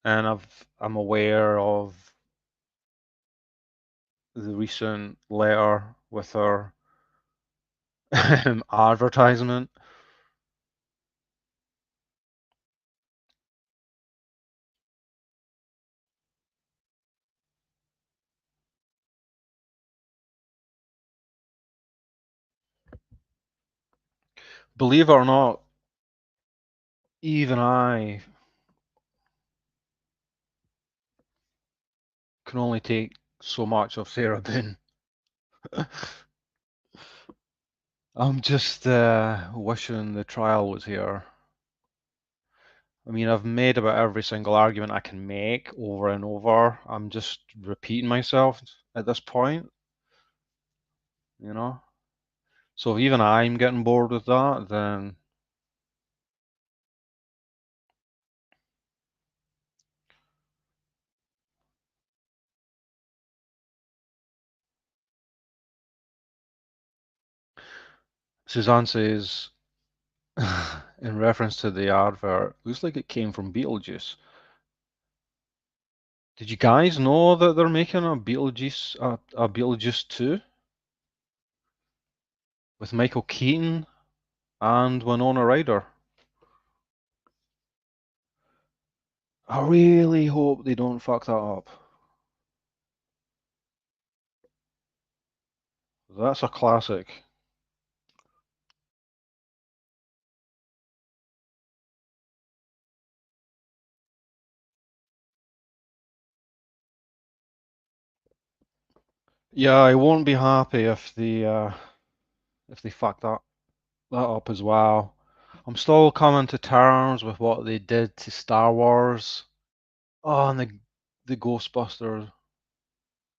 and I'm aware of the recent letter with her advertisement. Believe it or not, even I can only take so much of Sarah Boone. I'm just wishing the trial was here. I mean, I've made about every single argument I can make over and over. I'm just repeating myself at this point, you know? So if even I'm getting bored with that, then Suzanne says, in reference to the advert, looks like it came from Beetlejuice. Did you guys know that they're making a Beetlejuice 2 with Michael Keaton and Winona Ryder? I really hope they don't fuck that up. That's a classic. Yeah, I won't be happy if they fuck that up as well. I'm still coming to terms with what they did to Star Wars. Oh, and the Ghostbusters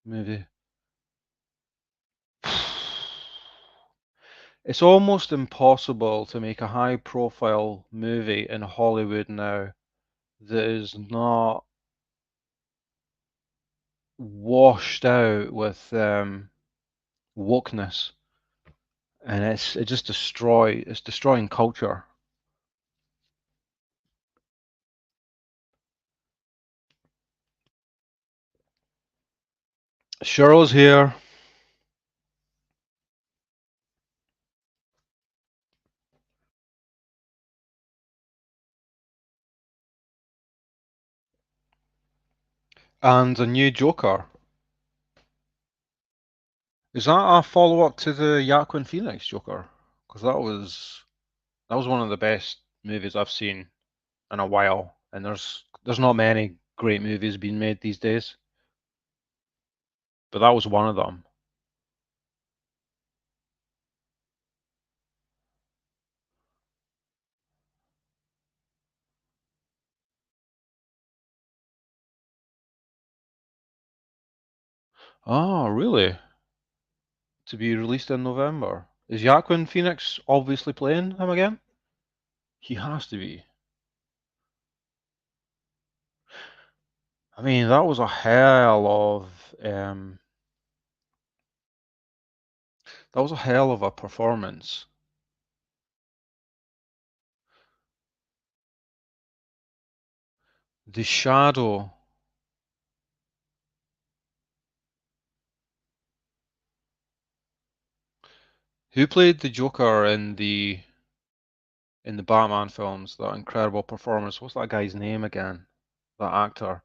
movie. It's almost impossible to make a high-profile movie in Hollywood now that is not washed out with wokeness, and it's destroying culture. Cheryl's here, and a new Joker. Is that a follow-up to the Joaquin Phoenix Joker? Because that was one of the best movies I've seen in a while, and there's not many great movies being made these days, but that was one of them. Oh, really? To be released in November. Is Joaquin Phoenix obviously playing him again? He has to be. I mean, that was a hell of a performance. The shadow. Who played the Joker in the Batman films? That incredible performance. What's that guy's name again? That actor.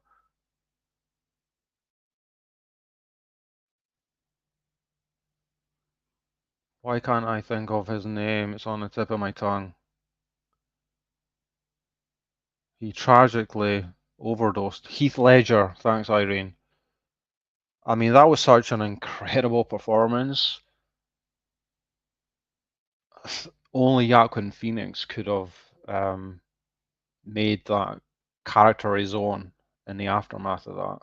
Why can't I think of his name? It's on the tip of my tongue. He tragically overdosed. Heath Ledger. Thanks, Irene. I mean, that was such an incredible performance. Only Joaquin Phoenix could have made that character his own in the aftermath of that.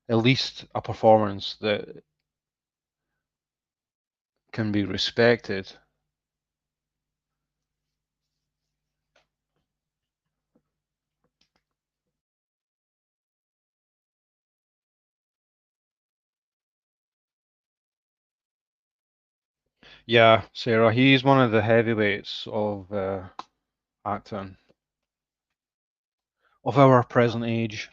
At least a performance that can be respected. Yeah, Sarah, he's one of the heavyweights of acting of our present age.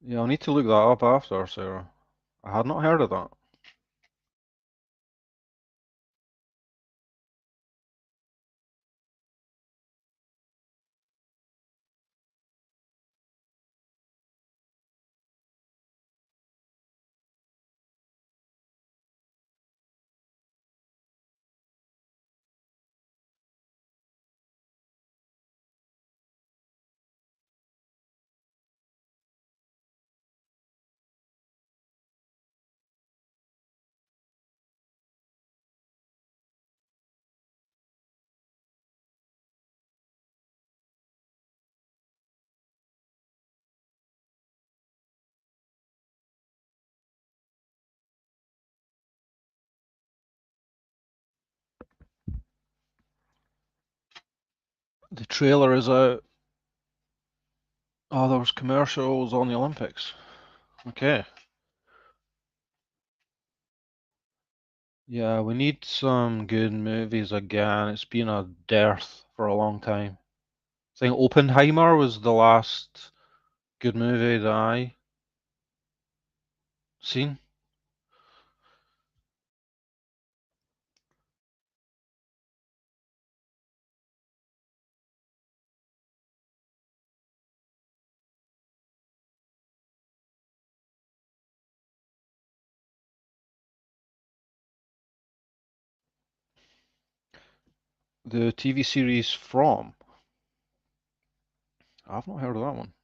Yeah, I'll need to look that up after, Sarah. I had not heard of that. The trailer is out. Oh, there was commercials on the Olympics. Okay. Yeah, we need some good movies again. It's been a dearth for a long time. I think Oppenheimer was the last good movie that I seen. The TV series From. I've not heard of that one.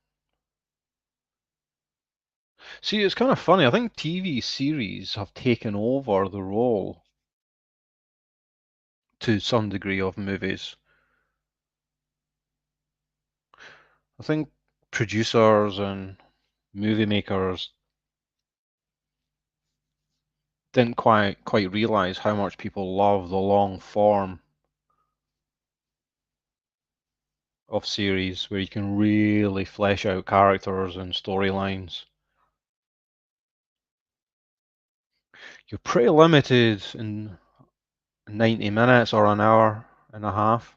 See, it's kind of funny. I think TV series have taken over the role to some degree of movies. I think producers and movie makers didn't quite realize how much people love the long form of series where you can really flesh out characters and storylines. You're pretty limited in 90 minutes or an hour and a half.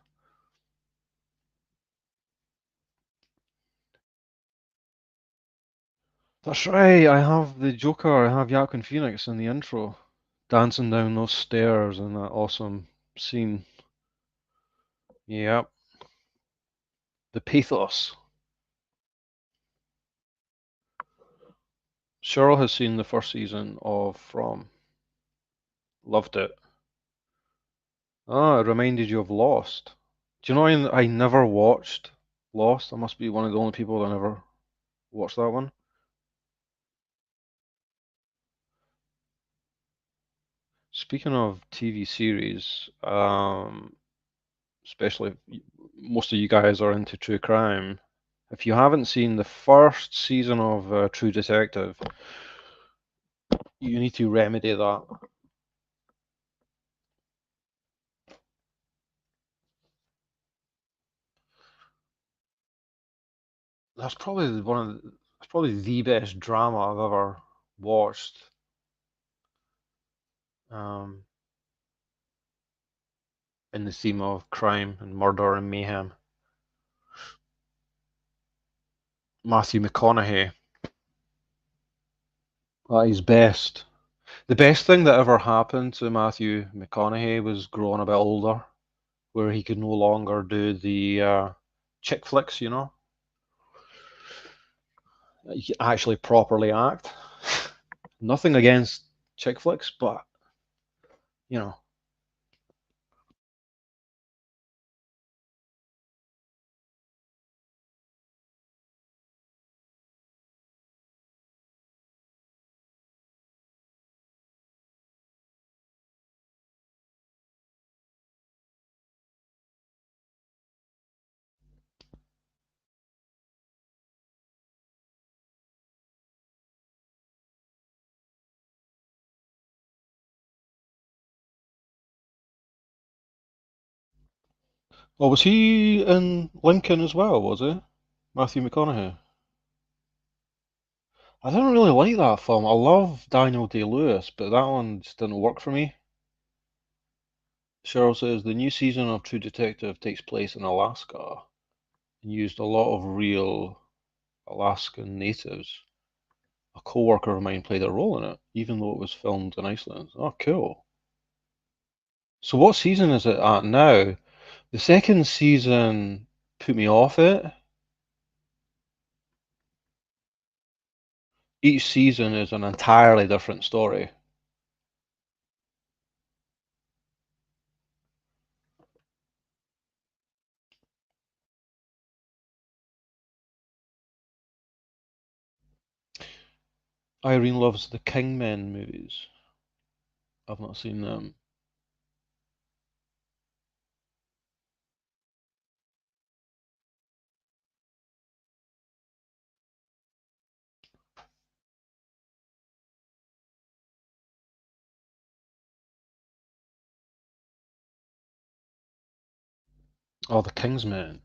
That's right, I have the Joker, I have Joaquin Phoenix in the intro, dancing down those stairs in that awesome scene. Yep, the pathos. Cheryl has seen the first season of From. Loved it. Ah, it reminded you of Lost. Do you know I never watched Lost? I must be one of the only people that never watched that one. Speaking of TV series, especially if most of you guys are into true crime. If you haven't seen the first season of True Detective, you need to remedy that. That's probably that's probably the best drama I've ever watched. Um, in the theme of crime and murder and mayhem. Matthew McConaughey at his best. The best thing that ever happened to Matthew McConaughey was growing a bit older, where he could no longer do the chick flicks, you know? He could actually properly act. Nothing against chick flicks, but, you know. Well, was he in Lincoln as well, was he? Matthew McConaughey. I didn't really like that film. I love Daniel Day-Lewis, but that one just didn't work for me. Cheryl says the new season of True Detective takes place in Alaska and used a lot of real Alaskan natives. A co-worker of mine played a role in it, even though it was filmed in Iceland. Oh, cool. So what season is it at now? The second season put me off it. Each season is an entirely different story. Irene loves the Kingmen movies. I've not seen them. Oh, the Kingsmen.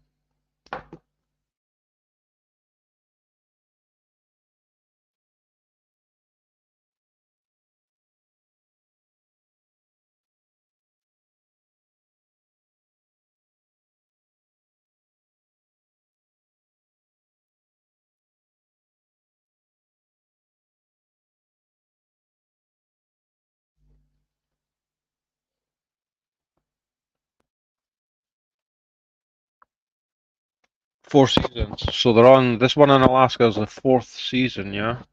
Four seasons. So they're on this one in Alaska is the fourth season, yeah?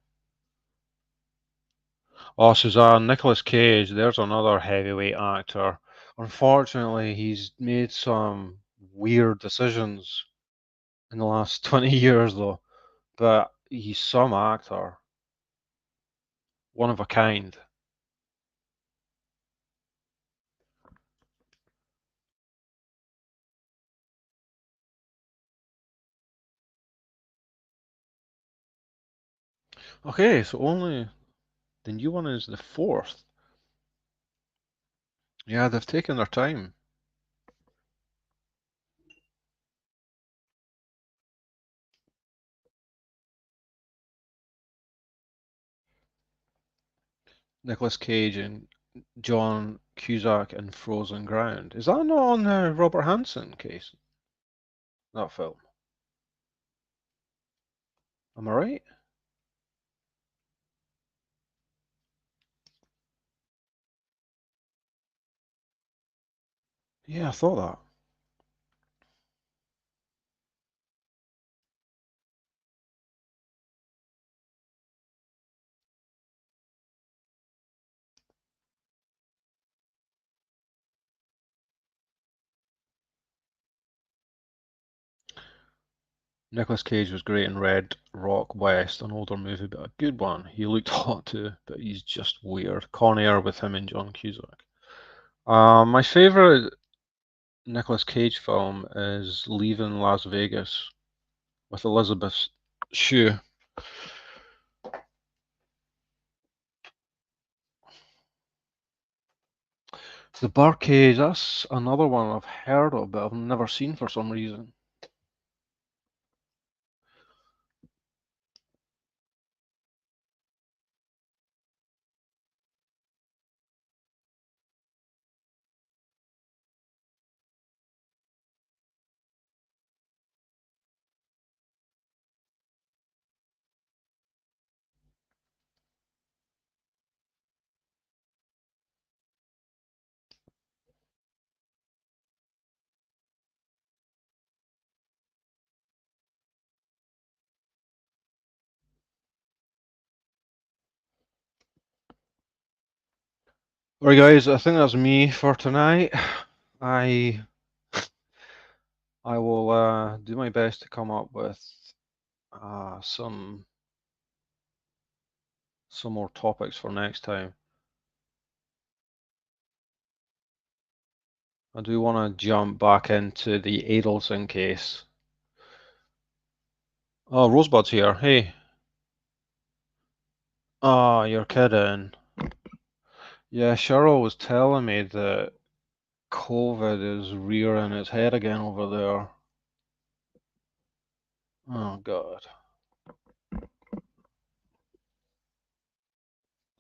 Oh, Suzanne, Nicolas Cage, there's another heavyweight actor. Unfortunately, he's made some weird decisions in the last 20 years, though. But he's some actor. One of a kind. Okay, so only the new one is the fourth. Yeah, they've taken their time. Nicolas Cage and John Cusack in Frozen Ground. Is that not on the Robert Hansen case? That film. Am I right? Yeah, I thought that. Nicolas Cage was great in Red Rock West, an older movie, but a good one. He looked hot too, but he's just weird. Con Air with him and John Cusack. My favorite Nicolas Cage film is Leaving Las Vegas with Elizabeth Shue. The Birdcage, that's another one I've heard of, but I've never seen for some reason. Alright guys, I think that's me for tonight. I I will do my best to come up with some more topics for next time. I do want to jump back into the Adelson case. Oh, Rosebud's here. Hey. Oh, you're kidding. Yeah, Cheryl was telling me that COVID is rearing its head again over there. Oh, God.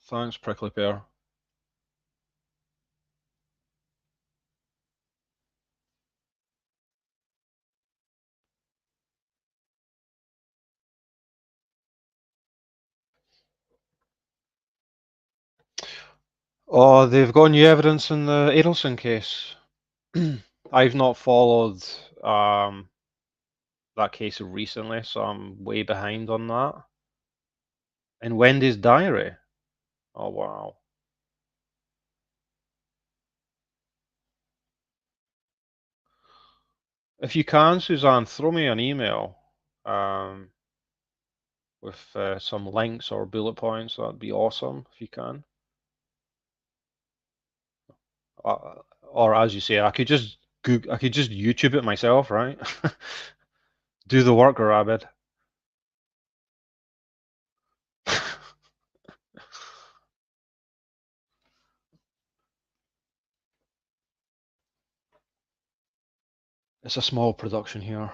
Thanks, Prickly Pear. Oh, they've got new evidence in the Adelson case. I've not followed that case recently, so I'm way behind on that. In Wendy's diary. Oh, wow. If you can, Suzanne, throw me an email with some links or bullet points. That'd be awesome if you can. Or as you say, I could just I could just YouTube it myself, right? Do the work, rabbit. It's a small production here.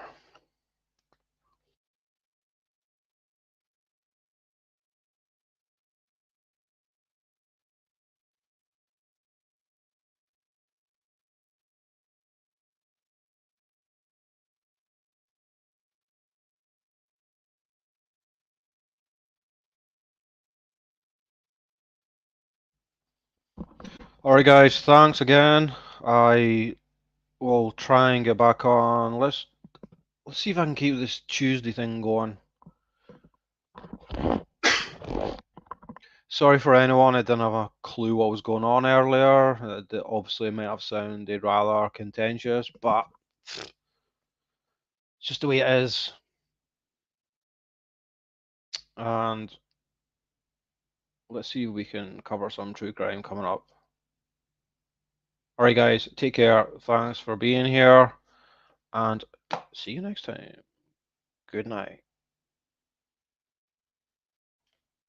Alright guys, thanks again. I will try and get back on. Let's see if I can keep this Tuesday thing going. Sorry for anyone that didn't have a clue what was going on earlier. That obviously might have sounded rather contentious, but it's just the way it is. And let's see if we can cover some true crime coming up. Alright guys, take care. Thanks for being here, and see you next time. Good night.